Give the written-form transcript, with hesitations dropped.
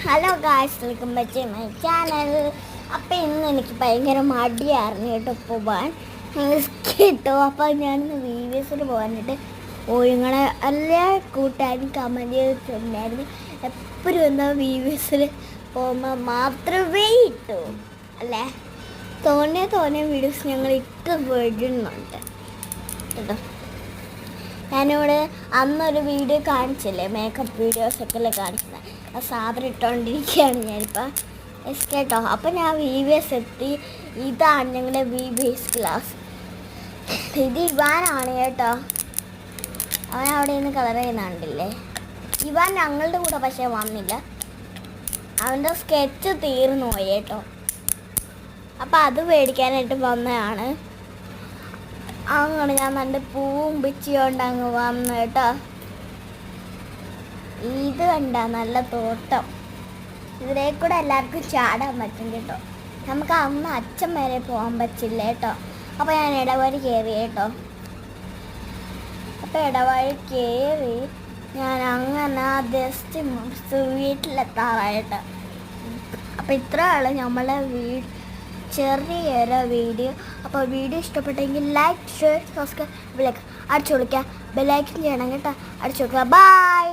Hello guys, welcome back to my channel. അപ്പോൾ ഇന്ന് എനിക്ക് ഭയങ്കര മടിയായിരുന്നു കേട്ടോ പോകാൻ കേട്ടോ. അപ്പോൾ ഞാനിന്ന് VVSൽ പോകാനായിട്ട് നിങ്ങളെ എല്ലാ കൂട്ടുകാരും കമൻറ്റ് ചെയ്തിട്ടുണ്ടായിരുന്നു എപ്പോഴും എന്താ VVSൽ പോകുമ്പോൾ മാത്രമേ ഇട്ടു അല്ലേ. തോന്നിയ വീഡിയോസ് ഞങ്ങൾ ഇട്ട് വിടുന്നുണ്ട് കേട്ടോ. ഞാനിവിടെ അന്നൊരു വീഡിയോ കാണിച്ചില്ലേ, മേക്കപ്പ് വീഡിയോസൊക്കെ കാണിച്ചത്. ആ സാധനം ഇട്ടുകൊണ്ടിരിക്കുകയാണ് ഞാനിപ്പോൾ കേട്ടോ. അപ്പോൾ ഞാൻ VVS എത്തി. ഇതാണ് ഞങ്ങളുടെ VVS ക്ലാസ്. ഇത് ഇവാനാണ് കേട്ടോ. അവൻ അവിടെ നിന്ന് കളർ ചെയ്യുന്നുണ്ടല്ലേ. ഇവാൻ ഞങ്ങളുടെ കൂടെ പക്ഷേ വന്നില്ല, അവൻ്റെ സ്കെച്ച് തീർന്നു പോയി കേട്ടോ. അപ്പോൾ അത് മേടിക്കാനായിട്ട് വന്നതാണ്. അങ്ങനെ ഞാൻ നല്ല പൂവും പിച്ചിയോണ്ട് അങ്ങ് വന്നു കേട്ടോ. ഇത് കണ്ട നല്ല തോട്ടം, ഇതിലേ കൂടെ എല്ലാവർക്കും ചാടാൻ പറ്റും കേട്ടോ. നമുക്ക് അന്ന് അച്ഛൻ വരെ പോകാൻ പറ്റില്ല കേട്ടോ. അപ്പോൾ ഞാൻ ഇടവഴി കയറി കേട്ടോ. അപ്പോൾ ഇടവഴി കയറി ഞാൻ അങ്ങനെ ജസ്റ്റ് വീട്ടിലെത്താറായിട്ട്. അപ്പോൾ ഇത്രയാണ് നമ്മളെ ചെറിയൊരു വീഡിയോ. അപ്പോൾ വീഡിയോ ഇഷ്ടപ്പെട്ടെങ്കിൽ ലൈക്ക്, ഷെയർ, സബ്സ്ക്രൈബ്, ബെല്ലൈക്കൺ അടിച്ചു കൊടുക്കുക. ബെല്ലൈക്കൺ ചെയ്യണം കേട്ടോ, അടിച്ചു കൊടുക്കുക. ബൈ.